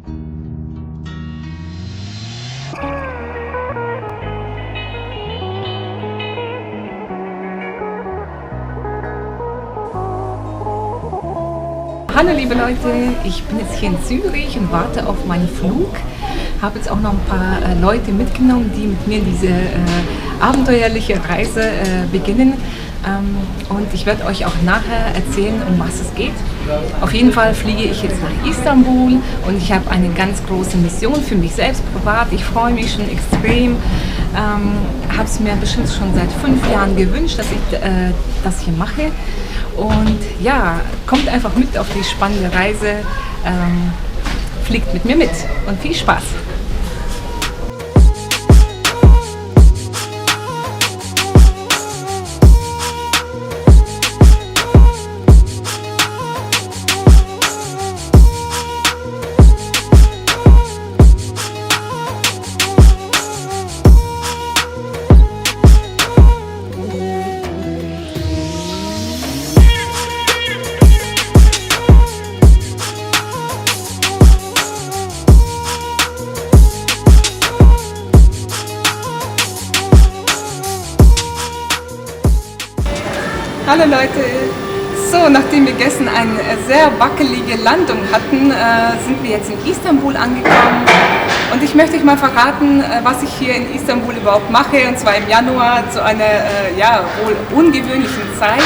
Hallo liebe Leute, ich bin jetzt hier in Zürich und warte auf meinen Flug. Habe jetzt auch noch ein paar Leute mitgenommen, die mit mir diese abenteuerliche Reise beginnen. Und ich werde euch auch nachher erzählen, um was es geht. Auf jeden Fall fliege ich jetzt nach Istanbul und ich habe eine ganz große Mission für mich selbst privat. Ich freue mich schon extrem. Habe es mir bestimmt schon seit 5 Jahren gewünscht, dass ich das hier mache. Und ja, kommt einfach mit auf die spannende Reise, fliegt mit mir mit und viel Spaß! Hallo Leute! So, nachdem wir gestern eine sehr wackelige Landung hatten, sind wir jetzt in Istanbul angekommen. Und ich möchte euch mal verraten, was ich hier in Istanbul überhaupt mache, und zwar im Januar zu einer wohl ungewöhnlichen Zeit.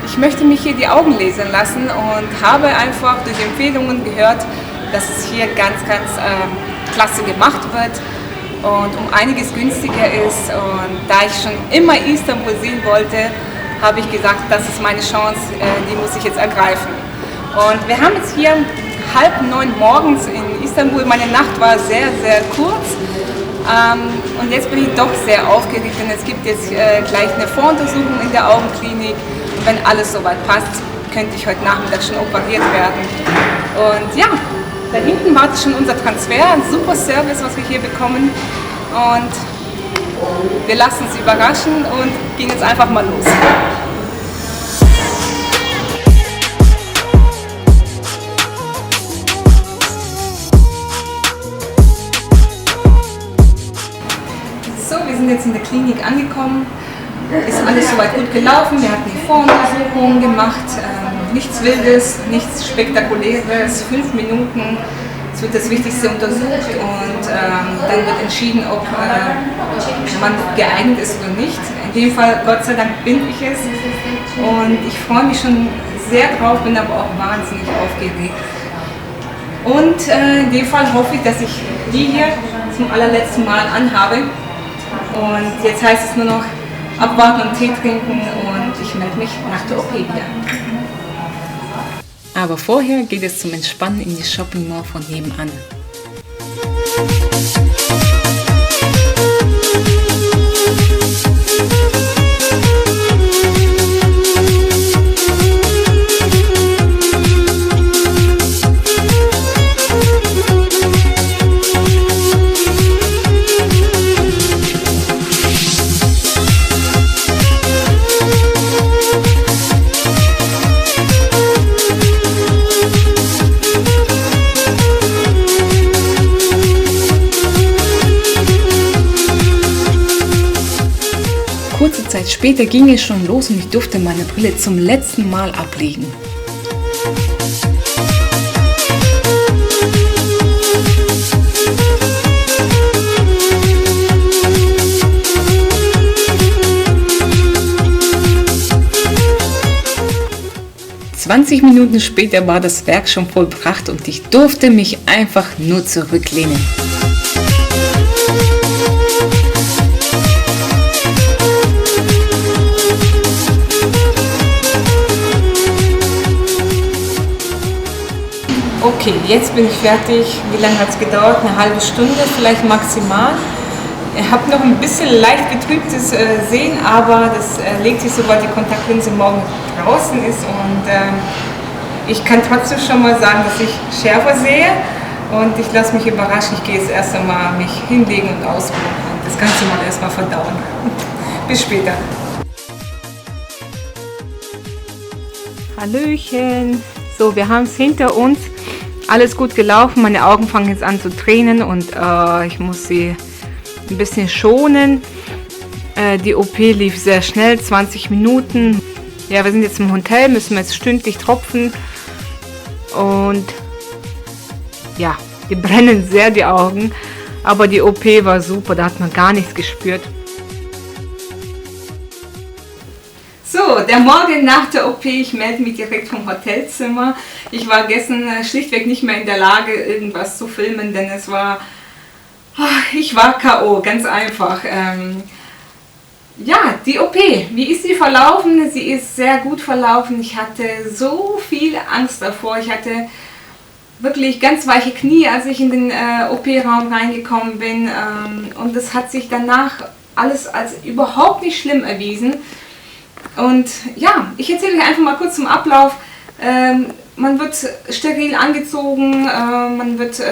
Ich möchte mich hier die Augen lasern lassen und habe einfach durch Empfehlungen gehört, dass es hier ganz klasse gemacht wird und um einiges günstiger ist. Und da ich schon immer Istanbul sehen wollte, habe ich gesagt, das ist meine Chance, die muss ich jetzt ergreifen. Und wir haben jetzt hier 8:30 morgens in Istanbul. Meine Nacht war sehr kurz und jetzt bin ich doch sehr aufgeregt, denn es gibt jetzt gleich eine Voruntersuchung in der Augenklinik. Und wenn alles soweit passt, könnte ich heute Nachmittag schon operiert werden. Und ja, da hinten wartet schon unser Transfer, ein super Service, was wir hier bekommen. Und wir lassen uns überraschen und gehen jetzt einfach mal los. So, wir sind jetzt in der Klinik angekommen. Ist alles soweit gut gelaufen. Wir hatten die Voruntersuchung gemacht. Nichts Wildes, nichts Spektakuläres. 5 Minuten. Es wird das Wichtigste untersucht und dann wird entschieden, ob man geeignet ist oder nicht. In dem Fall, Gott sei Dank, bin ich es. Und ich freue mich schon sehr drauf, bin aber auch wahnsinnig aufgeregt. Und in dem Fall hoffe ich, dass ich die hier zum allerletzten Mal anhabe. Und jetzt heißt es nur noch abwarten und Tee trinken und ich melde mich nach der OP wieder. Aber vorher geht es zum Entspannen in die Shopping Mall von nebenan. Kurze Zeit später ging es schon los und ich durfte meine Brille zum letzten Mal ablegen. "20 Minuten später war das Werk schon vollbracht und ich durfte mich einfach nur zurücklehnen. Okay, jetzt bin ich fertig. Wie lange hat es gedauert? Eine halbe Stunde, vielleicht maximal. Ich habe noch ein bisschen leicht getrübtes Sehen, aber das legt sich, sobald die Kontaktlinse morgen draußen ist. Und ich kann trotzdem schon mal sagen, dass ich schärfer sehe. Und ich lasse mich überraschen. Ich gehe jetzt erst einmal mich hinlegen und ausruhen. Und das Ganze mal erstmal verdauen. Bis später. Hallöchen. So, wir haben es hinter uns. Alles gut gelaufen, meine Augen fangen jetzt an zu tränen und ich muss sie ein bisschen schonen. Die OP lief sehr schnell, 20 Minuten. Ja, wir sind jetzt im Hotel, müssen jetzt stündlich tropfen und ja, die brennen sehr, die Augen, aber die OP war super, da hat man gar nichts gespürt. So, der Morgen nach der OP, ich melde mich direkt vom Hotelzimmer. Ich war gestern schlichtweg nicht mehr in der Lage, irgendwas zu filmen, denn ich war K.O., ganz einfach. Ja, die OP, wie ist sie verlaufen? Sie ist sehr gut verlaufen. Ich hatte so viel Angst davor. Ich hatte wirklich ganz weiche Knie, als ich in den OP-Raum reingekommen bin. Und es hat sich danach alles als überhaupt nicht schlimm erwiesen. Und ja, ich erzähle euch einfach mal kurz zum Ablauf. Man wird steril angezogen, man wird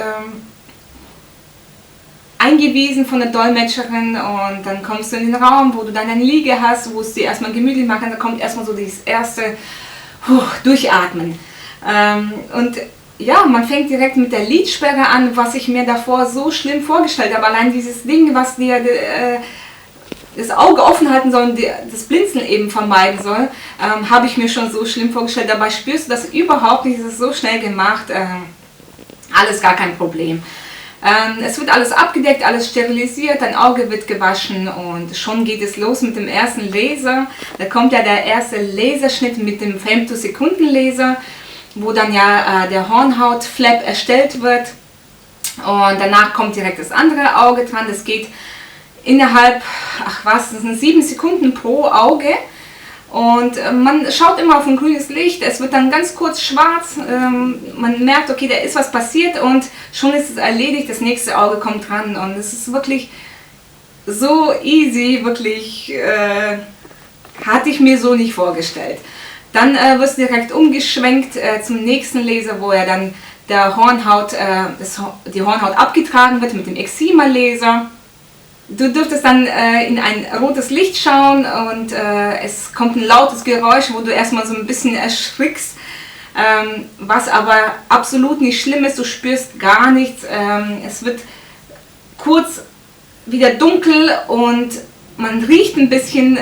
eingewiesen von der Dolmetscherin und dann kommst du in den Raum, wo du dann eine Liege hast, wo es dir erstmal gemütlich macht, da kommt erstmal so dieses erste Durchatmen. Und ja, man fängt direkt mit der Lidsperre an, was ich mir davor so schlimm vorgestellt habe. Allein dieses Ding, was dir das Auge offen halten soll und das Blinzeln eben vermeiden soll, habe ich mir schon so schlimm vorgestellt. Dabei spürst du das überhaupt nicht, es ist so schnell gemacht, alles gar kein Problem. Es wird alles abgedeckt, alles sterilisiert, dein Auge wird gewaschen und schon geht es los mit dem ersten Laser. Da kommt ja der erste Laserschnitt mit dem Femtosekunden-Laser, wo dann ja der Hornhautflap erstellt wird und danach kommt direkt das andere Auge dran. Das geht innerhalb, das sind 7 Sekunden pro Auge. Und man schaut immer auf ein grünes Licht, es wird dann ganz kurz schwarz, man merkt, okay, da ist was passiert und schon ist es erledigt, das nächste Auge kommt dran und es ist wirklich so easy, wirklich hatte ich mir so nicht vorgestellt. Dann wirst du direkt umgeschwenkt zum nächsten Laser, wo ja dann der die Hornhaut abgetragen wird mit dem Excimer-Laser. Du dürftest dann in ein rotes Licht schauen und es kommt ein lautes Geräusch, wo du erstmal so ein bisschen erschrickst, was aber absolut nicht schlimm ist, du spürst gar nichts. Es wird kurz wieder dunkel und man riecht ein bisschen,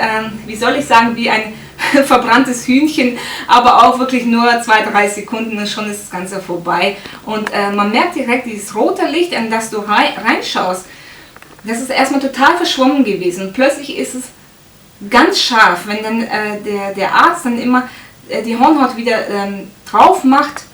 wie soll ich sagen, wie ein verbranntes Hühnchen, aber auch wirklich nur 2-3 Sekunden und schon ist das Ganze vorbei. Und man merkt direkt dieses rote Licht, in das du reinschaust. Das ist erstmal total verschwommen gewesen. Plötzlich ist es ganz scharf, wenn dann der Arzt dann immer die Hornhaut wieder drauf macht,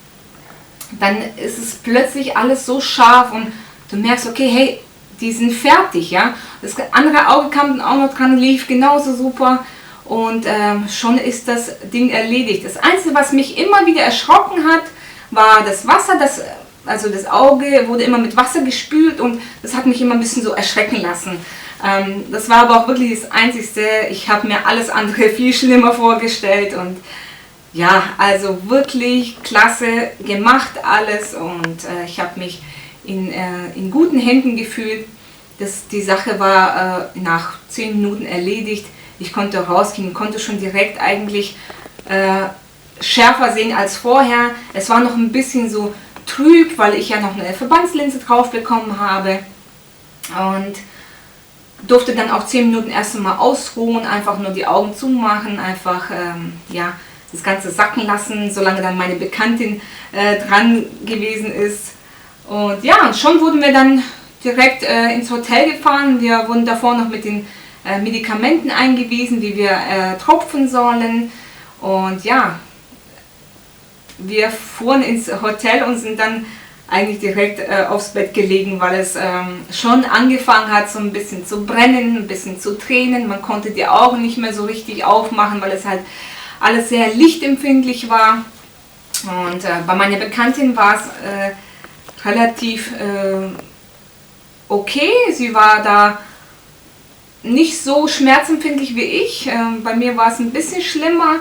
dann ist es plötzlich alles so scharf und du merkst, okay, hey, die sind fertig, ja. Das andere Auge kam dann auch noch dran, lief genauso super und schon ist das Ding erledigt. Das Einzige, was mich immer wieder erschrocken hat, war das Wasser, also das Auge wurde immer mit Wasser gespült und das hat mich immer ein bisschen so erschrecken lassen. Das war aber auch wirklich das Einzigste. Ich habe mir alles andere viel schlimmer vorgestellt und ja, also wirklich klasse gemacht alles und ich habe mich in guten Händen gefühlt. Die Sache war nach 10 Minuten erledigt. Ich konnte rausgehen, konnte schon direkt eigentlich schärfer sehen als vorher. Es war noch ein bisschen so trüb, weil ich ja noch eine Verbandslinse drauf bekommen habe und durfte dann auch 10 Minuten erst einmal ausruhen, einfach nur die Augen zumachen, einfach ja, das Ganze sacken lassen, solange dann meine Bekanntin dran gewesen ist. Und ja, und schon wurden wir dann direkt ins Hotel gefahren. Wir wurden davor noch mit den Medikamenten eingewiesen, wie wir tropfen sollen. Und ja, wir fuhren ins Hotel und sind dann eigentlich direkt aufs Bett gelegen, weil es schon angefangen hat, so ein bisschen zu brennen, ein bisschen zu tränen. Man konnte die Augen nicht mehr so richtig aufmachen, weil es halt alles sehr lichtempfindlich war. Und bei meiner Bekanntin war es relativ okay. Sie war da nicht so schmerzempfindlich wie ich. Bei mir war es ein bisschen schlimmer.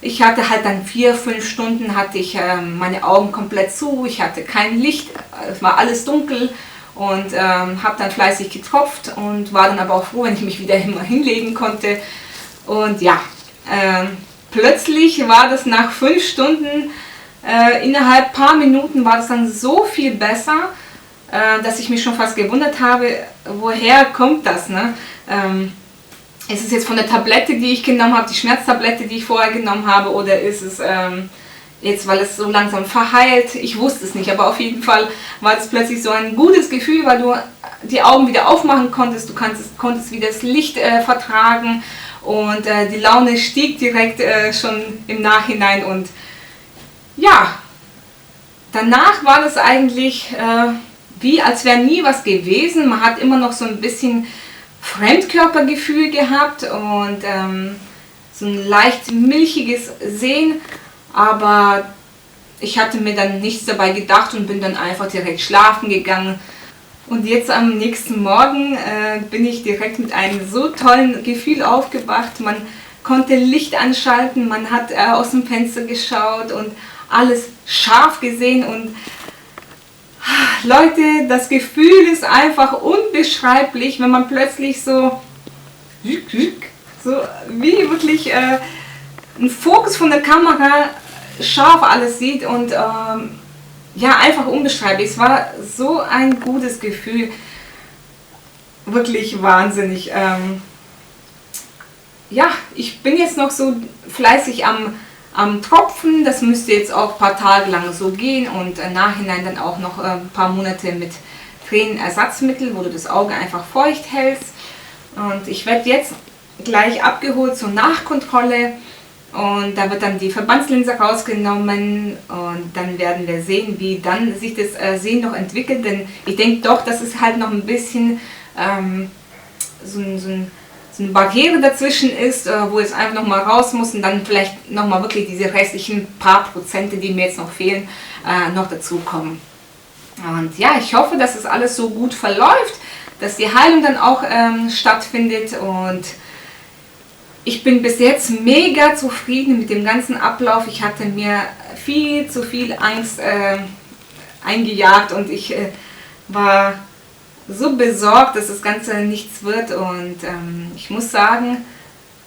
Ich hatte halt dann 4-5 Stunden hatte ich meine Augen komplett zu, ich hatte kein Licht, es war alles dunkel und habe dann fleißig getropft und war dann aber auch froh, wenn ich mich wieder immer hinlegen konnte. Und ja, plötzlich war das nach 5 Stunden, Innerhalb paar Minuten war das dann so viel besser, dass ich mich schon fast gewundert habe, woher kommt das, ne? Ist es jetzt von der Tablette, die ich genommen habe, die Schmerztablette, die ich vorher genommen habe, oder ist es jetzt, weil es so langsam verheilt? Ich wusste es nicht, aber auf jeden Fall war es plötzlich so ein gutes Gefühl, weil du die Augen wieder aufmachen konntest, du konntest wieder das Licht vertragen und die Laune stieg direkt schon im Nachhinein und ja, danach war das eigentlich wie als wäre nie was gewesen. Man hat immer noch so ein bisschen Fremdkörpergefühl gehabt und so ein leicht milchiges Sehen, aber ich hatte mir dann nichts dabei gedacht und bin dann einfach direkt schlafen gegangen. Und jetzt am nächsten Morgen bin ich direkt mit einem so tollen Gefühl aufgewacht. Man konnte Licht anschalten, man hat aus dem Fenster geschaut und alles scharf gesehen und Leute, das Gefühl ist einfach unbeschreiblich, wenn man plötzlich so wie wirklich ein Fokus von der Kamera scharf alles sieht und ja, einfach unbeschreiblich. Es war so ein gutes Gefühl, wirklich wahnsinnig. Ja, ich bin jetzt noch so fleißig am Tropfen, das müsste jetzt auch ein paar Tage lang so gehen und im Nachhinein dann auch noch ein paar Monate mit Tränenersatzmittel, wo du das Auge einfach feucht hältst. Und ich werde jetzt gleich abgeholt zur Nachkontrolle und da wird dann die Verbandslinse rausgenommen und dann werden wir sehen, wie dann sich das Sehen noch entwickelt, denn ich denke doch, dass es halt noch ein bisschen so eine Barriere dazwischen ist, wo es einfach nochmal raus muss und dann vielleicht nochmal wirklich diese restlichen paar Prozente, die mir jetzt noch fehlen, noch dazukommen. Und ja, ich hoffe, dass es alles so gut verläuft, dass die Heilung dann auch stattfindet und ich bin bis jetzt mega zufrieden mit dem ganzen Ablauf. Ich hatte mir viel zu viel Angst eingejagt und ich war so besorgt, dass das Ganze nichts wird und ich muss sagen,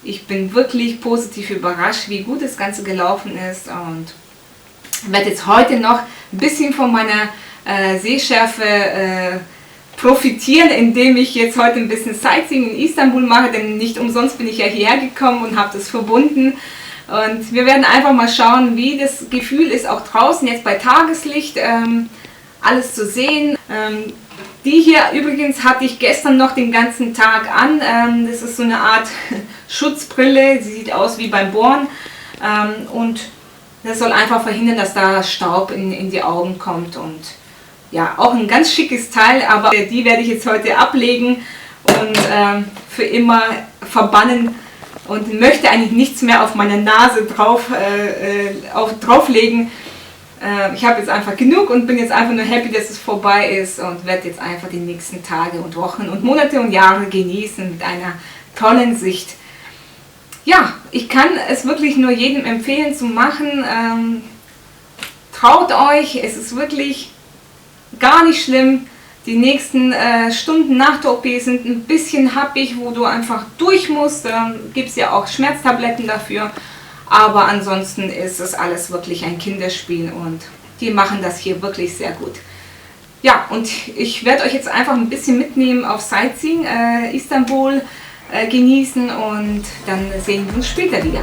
ich bin wirklich positiv überrascht, wie gut das Ganze gelaufen ist und werde jetzt heute noch ein bisschen von meiner Sehschärfe profitieren, indem ich jetzt heute ein bisschen Sightseeing in Istanbul mache, denn nicht umsonst bin ich ja hierher gekommen und habe das verbunden. Und wir werden einfach mal schauen, wie das Gefühl ist, auch draußen jetzt bei Tageslicht alles zu sehen. Die hier übrigens hatte ich gestern noch den ganzen Tag an. Das ist so eine Art Schutzbrille, sie sieht aus wie beim Bohren und das soll einfach verhindern, dass da Staub in die Augen kommt und ja, auch ein ganz schickes Teil, aber die werde ich jetzt heute ablegen und für immer verbannen und möchte eigentlich nichts mehr auf meine Nase drauflegen. Ich habe jetzt einfach genug und bin jetzt einfach nur happy, dass es vorbei ist und werde jetzt einfach die nächsten Tage und Wochen und Monate und Jahre genießen mit einer tollen Sicht. Ja, ich kann es wirklich nur jedem empfehlen zu machen. Traut euch, es ist wirklich gar nicht schlimm. Die nächsten Stunden nach der OP sind ein bisschen happig, wo du einfach durch musst. Gibt es ja auch Schmerztabletten dafür. Aber ansonsten ist es alles wirklich ein Kinderspiel und die machen das hier wirklich sehr gut. Ja, und ich werde euch jetzt einfach ein bisschen mitnehmen auf Sightseeing, Istanbul genießen und dann sehen wir uns später wieder.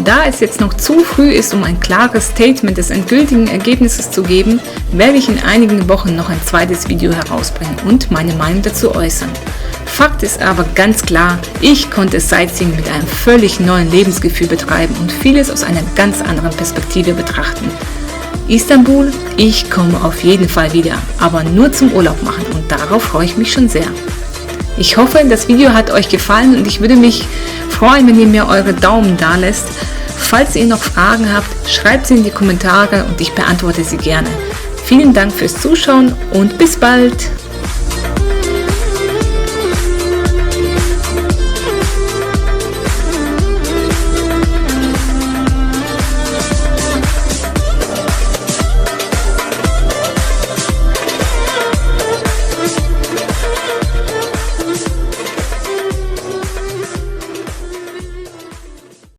Da es jetzt noch zu früh ist, um ein klares Statement des endgültigen Ergebnisses zu geben, werde ich in einigen Wochen noch ein zweites Video herausbringen und meine Meinung dazu äußern. Fakt ist aber ganz klar, ich konnte Sightseeing mit einem völlig neuen Lebensgefühl betreiben und vieles aus einer ganz anderen Perspektive betrachten. Istanbul, ich komme auf jeden Fall wieder, aber nur zum Urlaub machen und darauf freue ich mich schon sehr. Ich hoffe, das Video hat euch gefallen und ich würde mich freuen, wenn ihr mir eure Daumen da lässt. Falls ihr noch Fragen habt, schreibt sie in die Kommentare und ich beantworte sie gerne. Vielen Dank fürs Zuschauen und bis bald!